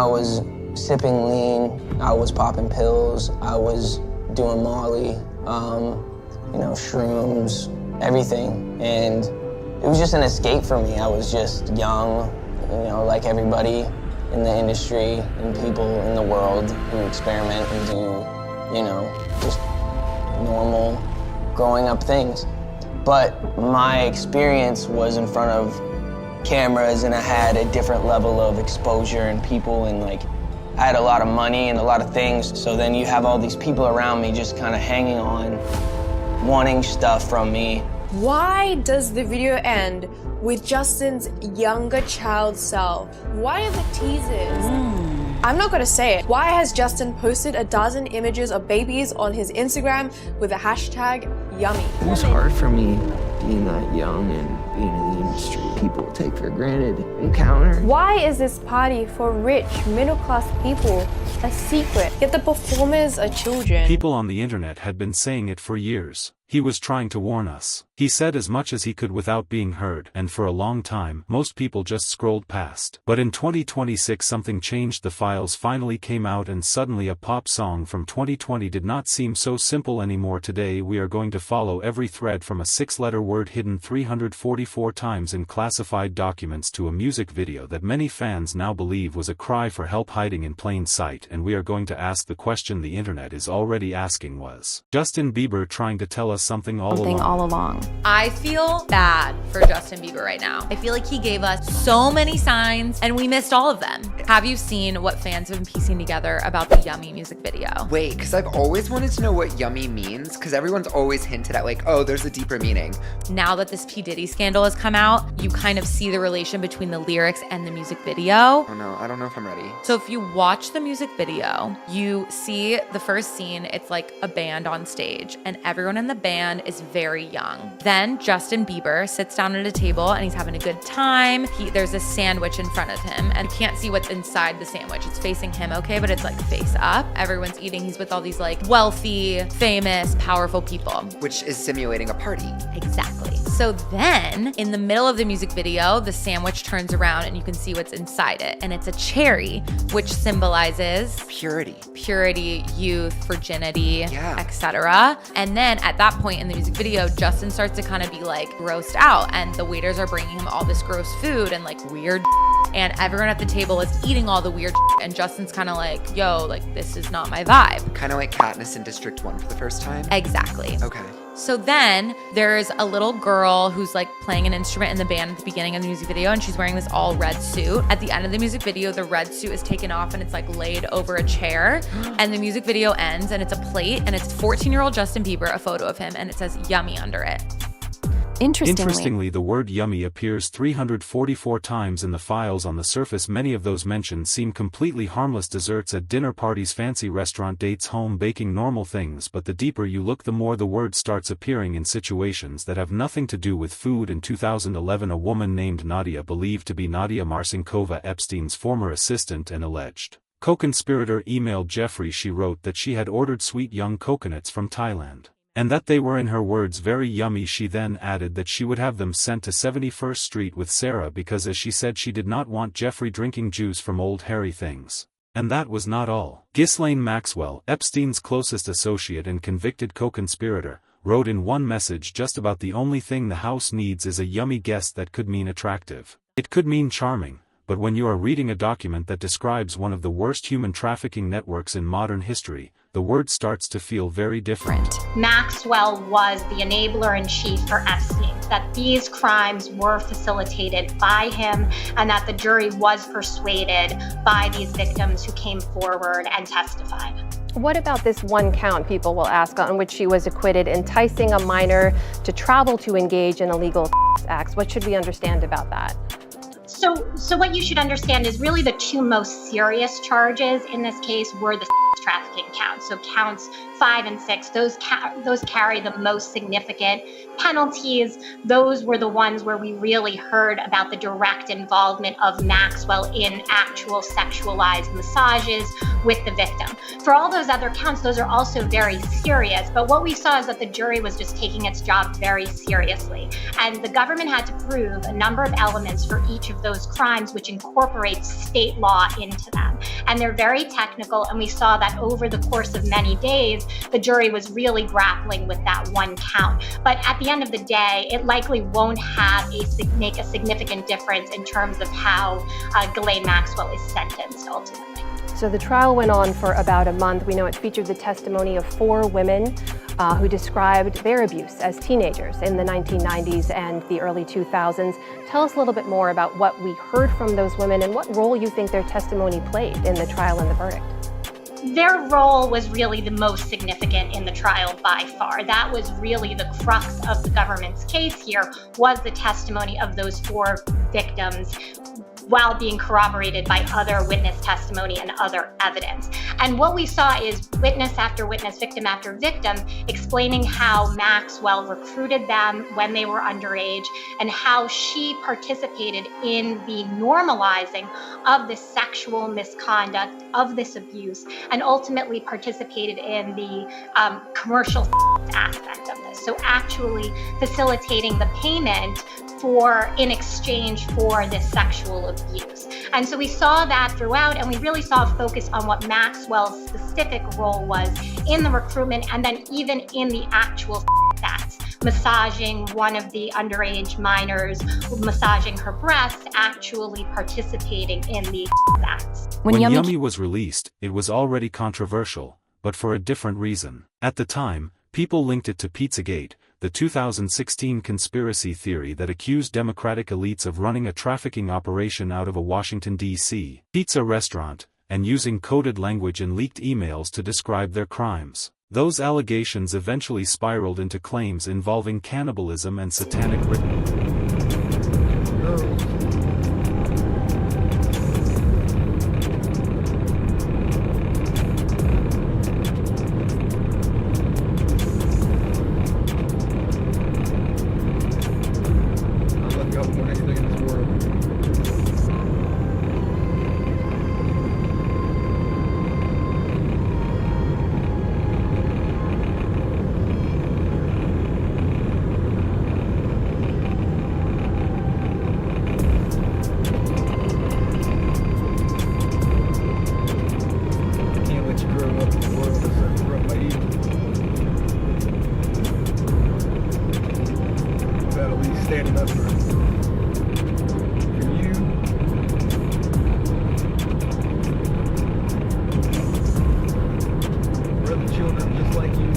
I was sipping lean, I was popping pills, I was doing Molly, you know, shrooms, everything. And it was just an escape for me. I was just young, you know, like everybody in the industry and people in the world who experiment and do, you know, just normal growing up things. But my experience was in front of cameras, and I had a different level of exposure and people, and like I had a lot of money and a lot of things. So then you have all these people around me just kind of hanging on, wanting stuff from me. Why does the video end with Justin's younger child self? Why are the teasers? I'm not gonna say it. Why has Justin posted a dozen images of babies on his Instagram with the hashtag yummy? It was hard for me being that young and being in the industry. People take for granted encounter. Why is this party for rich, middle-class people a secret? Yet the performers are children. People on the internet had been saying it for years. He was trying to warn us. He said as much as he could without being heard, and for a long time, most people just scrolled past. But in 2026 something changed. The files finally came out, and suddenly a pop song from 2020 did not seem so simple anymore. Today we are going to follow every thread from a 6-letter word hidden 344 times in classified documents to a music video that many fans now believe was a cry for help hiding in plain sight, and we are going to ask the question the internet is already asking: was Justin Bieber trying to tell us something all along? I feel bad for Justin Bieber right now. I feel like he gave us so many signs and we missed all of them. Have you seen what fans have been piecing together about the Yummy music video? Wait, because I've always wanted to know what yummy means, because everyone's always hinted at like, oh, there's a deeper meaning. Now that this P. Diddy scandal has come out, you kind of see the relation between the lyrics and the music video. Oh no, I don't know if I'm ready. So if you watch the music video, you see the first scene, it's like a band on stage and everyone in the band is very young. Then Justin Bieber sits down at a table and he's having a good time. There's a sandwich in front of him and you can't see what's inside the sandwich. It's facing him, okay, but it's like face up. Everyone's eating. He's with all these like wealthy, famous, powerful people. Which is simulating a party. Exactly. So then in the middle of the music video, the sandwich turns around and you can see what's inside it. And it's a cherry, which symbolizes purity, youth, virginity, etc. And then at that point in the music video, Justin starts to kind of be like grossed out, and the waiters are bringing him all this gross food and like weird and everyone at the table is eating all the weird and Justin's kind of like, yo, like this is not my vibe. Kind of like Katniss in District 1 for the first time? Exactly. Okay. So then there's a little girl who's like playing an instrument in the band at the beginning of the music video, and she's wearing this all red suit. At the end of the music video, the red suit is taken off and it's like laid over a chair, and the music video ends and it's a plate and it's 14-year-old Justin Bieber, a photo of him, and it says yummy under it. Interestingly, the word yummy appears 344 times in the files. On the surface, many of those mentioned seem completely harmless: desserts at dinner parties, fancy restaurant dates, home baking, normal things. But the deeper you look, the more the word starts appearing in situations that have nothing to do with food. In 2011, a woman named Nadia, believed to be Nadia Marcinkova, Epstein's former assistant and alleged co-conspirator, emailed Jeffrey. She wrote that she had ordered sweet young coconuts from Thailand, and that they were, in her words, very yummy. She then added that she would have them sent to 71st Street with Sarah because, as she said, she did not want Jeffrey drinking juice from old hairy things. And that was not all. Ghislaine Maxwell, Epstein's closest associate and convicted co-conspirator, wrote in one message, just about the only thing the house needs is a yummy guest. That could mean attractive. It could mean charming. But when you are reading a document that describes one of the worst human trafficking networks in modern history, the word starts to feel very different. Maxwell was the enabler-in-chief for Epstein, that these crimes were facilitated by him, and that the jury was persuaded by these victims who came forward and testified. What about this one count, people will ask, on which she was acquitted, enticing a minor to travel to engage in illegal acts? What should we understand about that? So what you should understand is really the two most serious charges in this case were the trafficking counts. So counts 5 and 6, those carry the most significant penalties. Those were the ones where we really heard about the direct involvement of Maxwell in actual sexualized massages with the victim. For all those other counts, those are also very serious. But what we saw is that the jury was just taking its job very seriously. And the government had to prove a number of elements for each of those crimes, which incorporates state law into them. And they're very technical. And we saw that over the course of many days, the jury was really grappling with that one count. But at the end of the day, it likely won't make a significant difference in terms of how Ghislaine Maxwell is sentenced ultimately. So the trial went on for about a month. We know it featured the testimony of 4 women who described their abuse as teenagers in the 1990s and the early 2000s. Tell us a little bit more about what we heard from those women and what role you think their testimony played in the trial and the verdict. Their role was really the most significant in the trial by far. That was really the crux of the government's case here, was the testimony of those 4 victims, while being corroborated by other witness testimony and other evidence. And what we saw is witness after witness, victim after victim, explaining how Maxwell recruited them when they were underage and how she participated in the normalizing of this sexual misconduct, of this abuse, and ultimately participated in the commercial aspect of this. So actually facilitating the payment in exchange for this sexual abuse. And so we saw that throughout, and we really saw a focus on what Maxwell's specific role was in the recruitment, and then even in the actual acts, massaging one of the underage minors, massaging her breast, actually participating in the acts. When Yummy was released, it was already controversial, but for a different reason. At the time, people linked it to Pizzagate, the 2016 conspiracy theory that accused Democratic elites of running a trafficking operation out of a Washington, D.C. pizza restaurant, and using coded language and leaked emails to describe their crimes. Those allegations eventually spiraled into claims involving cannibalism and satanic rituals. Standing up for you. For other children just like you.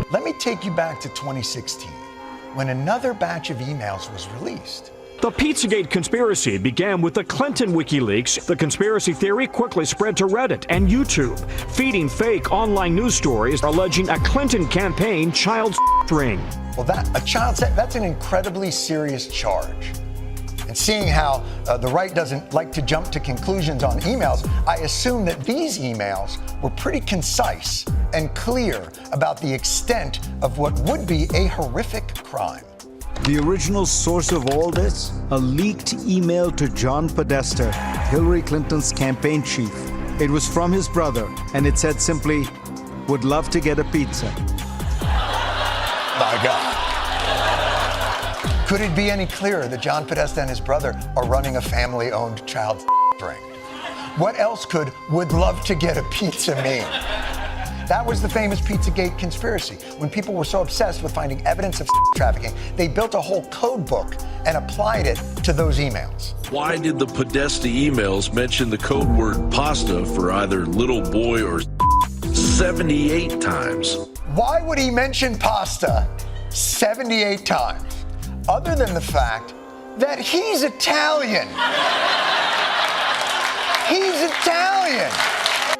Let me take you back to 2016, when another batch of emails was released. The Pizzagate conspiracy began with the Clinton WikiLeaks. The conspiracy theory quickly spread to Reddit and YouTube, feeding fake online news stories alleging a Clinton campaign child ring. Well, that's an incredibly serious charge. And seeing how the right doesn't like to jump to conclusions on emails, I assume that these emails were pretty concise and clear about the extent of what would be a horrific crime. The original source of all this, a leaked email to John Podesta, Hillary Clinton's campaign chief. It was from his brother, and it said simply, "Would love to get a pizza." My God. Could it be any clearer that John Podesta and his brother are running a family-owned child ring? What else could would love to get a pizza mean? That was the famous Pizzagate conspiracy. When people were so obsessed with finding evidence of trafficking, they built a whole code book and applied it to those emails. Why did the Podesta emails mention the code word pasta for either little boy or 78 times? Why would he mention pasta 78 times? Other than the fact that he's Italian. He's Italian.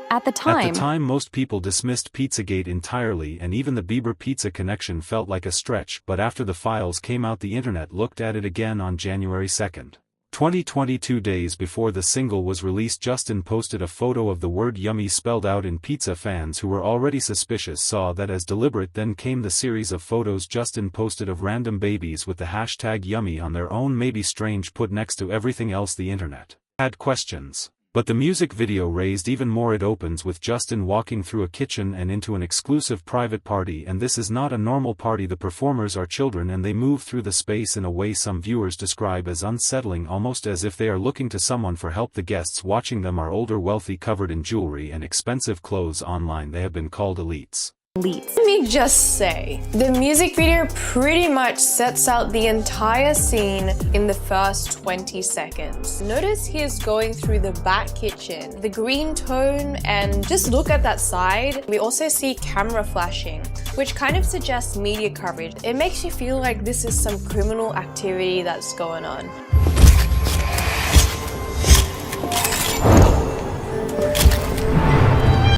At the time, most people dismissed Pizzagate entirely, and even the Bieber pizza connection felt like a stretch, but after the files came out, the internet looked at it again on January 2nd. 2022 days before the single was released, Justin posted a photo of the word yummy spelled out in pizza. Fans who were already suspicious saw that as deliberate. Then came the series of photos Justin posted of random babies with the hashtag yummy on their own, maybe strange, put next to everything else the internet had questions. But the music video raised even more. It opens with Justin walking through a kitchen and into an exclusive private party, and this is not a normal party. The performers are children and they move through the space in a way some viewers describe as unsettling, almost as if they are looking to someone for help. The guests watching them are older, wealthy, covered in jewelry and expensive clothes. Online they have been called elites. Let me just say, the music video pretty much sets out the entire scene in the first 20 seconds. Notice he is going through the back kitchen, the green tone, and just look at that side. We also see camera flashing, which kind of suggests media coverage. It makes you feel like this is some criminal activity that's going on.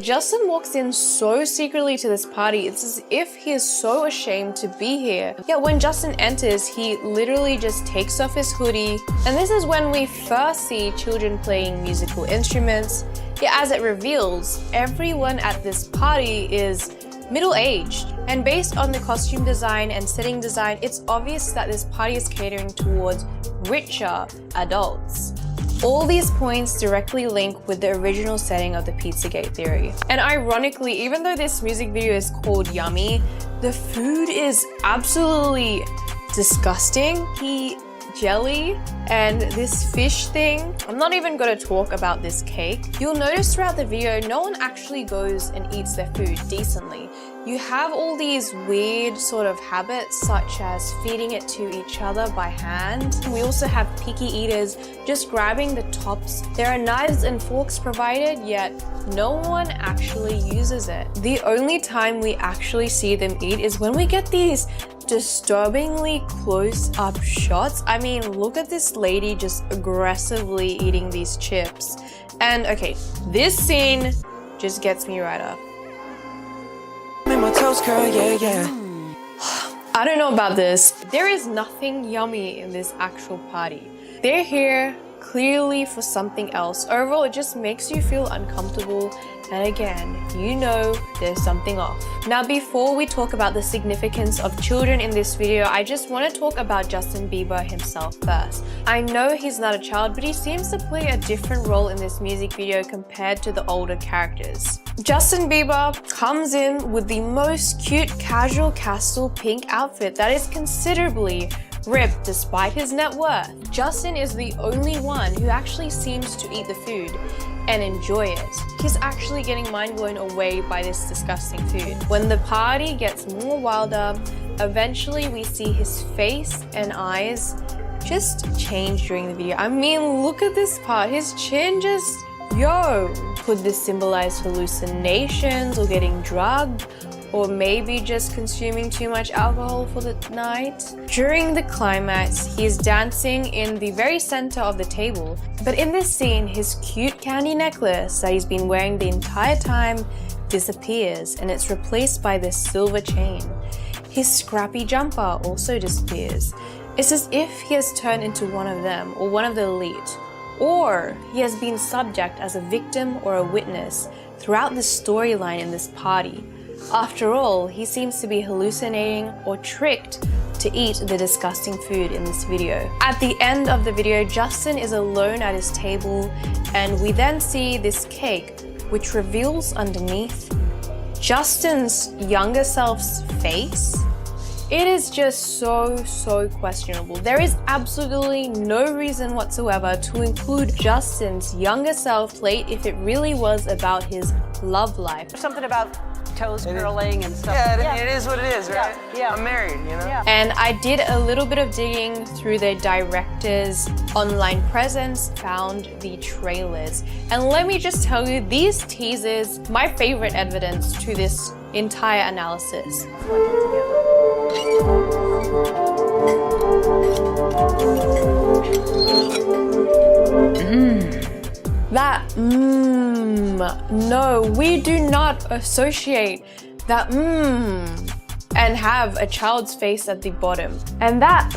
Justin walks in so secretly to this party. It's as if he is so ashamed to be here. Yet when Justin enters, he literally just takes off his hoodie. And this is when we first see children playing musical instruments. Yet as it reveals, everyone at this party is middle-aged. And based on the costume design and setting design, it's obvious that this party is catering towards richer adults. All these points directly link with the original setting of the Pizzagate theory. And ironically, even though this music video is called Yummy, the food is absolutely disgusting. Jelly and this fish thing. I'm not even going to talk about this cake. You'll notice throughout the video, no one actually goes and eats their food decently. You have all these weird sort of habits, such as feeding it to each other by hand. We also have picky eaters just grabbing the tops. There are knives and forks provided, yet no one actually uses it. The only time we actually see them eat is when we get these disturbingly close-up shots. I mean, look at this lady just aggressively eating these chips. And okay, this scene just gets me right up. I don't know about this. There is nothing yummy in this actual party. They're here clearly for something else. Overall, it just makes you feel uncomfortable. And again, you know there's something off. Now, before we talk about the significance of children in this video, I just want to talk about Justin Bieber himself first. I know he's not a child, but he seems to play a different role in this music video compared to the older characters. Justin Bieber comes in with the most cute casual castle pink outfit that is considerably ripped despite his net worth. Justin is the only one who actually seems to eat the food and enjoy it. He's actually getting mind blown away by this disgusting food. When the party gets more wilder, eventually we see his face and eyes just change during the video. I mean, look at this part. His chin just, yo. Could this symbolize hallucinations or getting drugged? Or maybe just consuming too much alcohol for the night? During the climax, he is dancing in the very center of the table. But in this scene, his cute candy necklace that he's been wearing the entire time disappears, and it's replaced by this silver chain. His scrappy jumper also disappears. It's as if he has turned into one of them, or one of the elite. Or he has been subject as a victim or a witness throughout the storyline in this party. After all, he seems to be hallucinating or tricked to eat the disgusting food in this video. At the end of the video, Justin is alone at his table, and we then see this cake, which reveals underneath Justin's younger self's face. It is just so questionable. There is absolutely no reason whatsoever to include Justin's younger self plate if it really was about his love life. Something about toes curling and stuff. Yeah, it is what it is, right? Yeah. I'm married, you know? Yeah. And I did a little bit of digging through the director's online presence, found the trailers. And let me just tell you, these teasers, my favorite evidence to this entire analysis. No, we do not associate that and have a child's face at the bottom. And that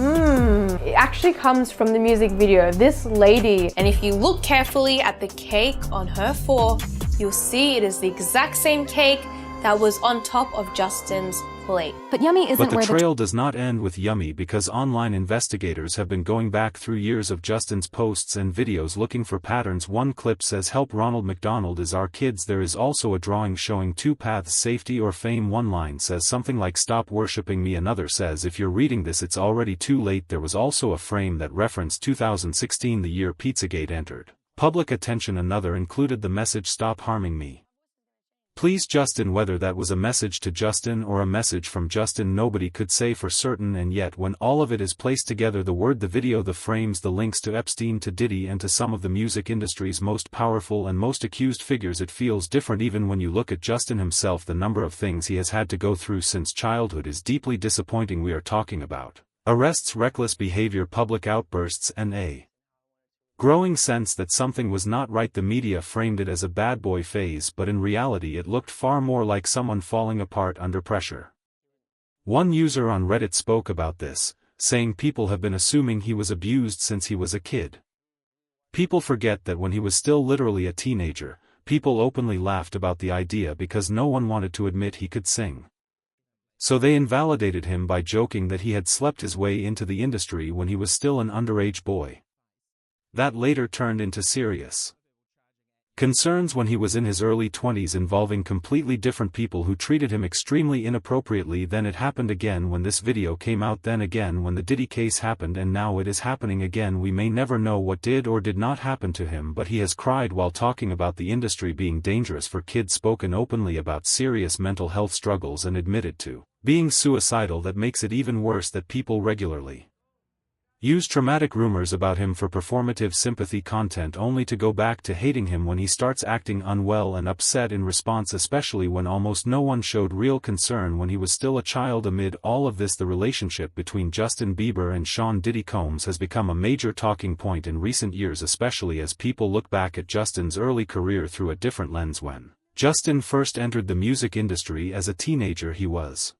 it actually comes from the music video. This lady, and if you look carefully at the cake on her fork, you'll see it is the exact same cake that was on top of Justin's plate. But Yummy isn't But where the trail does not end with Yummy, because online investigators have been going back through years of Justin's posts and videos looking for patterns. One clip says, "Help Ronald McDonald is our kids." There is also a drawing showing two paths, safety or fame. One line says something like "Stop worshipping me." Another says, "If you're reading this, it's already too late." There was also a frame that referenced 2016, the year Pizzagate entered public attention. Another included the message, "Stop harming me, please, Justin." Whether that was a message to Justin or a message from Justin, nobody could say for certain, and yet when all of it is placed together, the word, the video, the frames, the links to Epstein, to Diddy, and to some of the music industry's most powerful and most accused figures, it feels different even when you look at Justin himself. The number of things he has had to go through since childhood is deeply disappointing. We are talking about arrests, reckless behavior, public outbursts, and a growing sense that something was not right. The media framed it as a bad boy phase, but in reality it looked far more like someone falling apart under pressure. One user on Reddit spoke about this, saying people have been assuming he was abused since he was a kid. People forget that when he was still literally a teenager, people openly laughed about the idea because no one wanted to admit he could sing. So they invalidated him by joking that he had slept his way into the industry when he was still an underage boy. That later turned into serious concerns when he was in his early 20s, involving completely different people who treated him extremely inappropriately. Then it happened again when this video came out, then again when the Diddy case happened, and now it is happening again. We may never know what did or did not happen to him, but he has cried while talking about the industry being dangerous for kids, spoken openly about serious mental health struggles, and admitted to being suicidal. That makes it even worse that people regularly use traumatic rumors about him for performative sympathy content, only to go back to hating him when he starts acting unwell and upset in response, especially when almost no one showed real concern when he was still a child. Amid all of this, the relationship between Justin Bieber and Sean Diddy Combs has become a major talking point in recent years, especially as people look back at Justin's early career through a different lens. When Justin first entered the music industry as a teenager, he was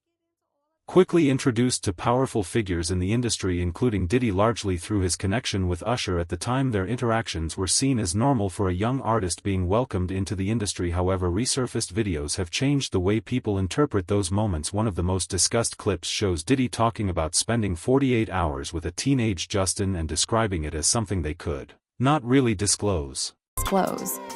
quickly introduced to powerful figures in the industry, including Diddy, largely through his connection with Usher. At the time, their interactions were seen as normal for a young artist being welcomed into the industry. However, resurfaced videos have changed the way people interpret those moments. One of the most discussed clips shows Diddy talking about spending 48 hours with a teenage Justin and describing it as something they could not really disclose.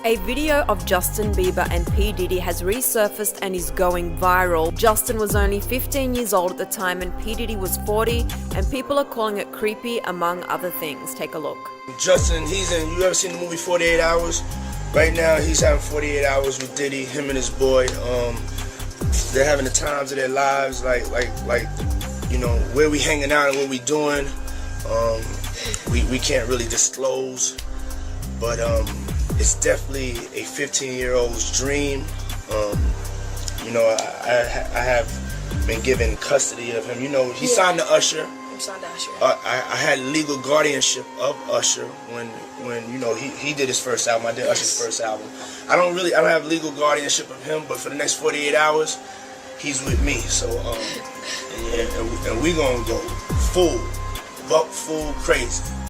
A video of Justin Bieber and P. Diddy has resurfaced and is going viral. Justin was only 15 years old at the time and P. Diddy was 40, and people are calling it creepy, among other things. Take a look. Justin, you ever seen the movie 48 Hours? Right now, he's having 48 hours with Diddy, him and his boy. They're having the times of their lives, like you know, where we hanging out and what we doing. We can't really disclose, but it's definitely a 15-year-old's dream. You know, I have been given custody of him. You know, he signed to Usher. I had legal guardianship of Usher when you know he did his first album. I did Usher's first album. I don't have legal guardianship of him, but for the next 48 hours, he's with me. So and we gonna go full crazy.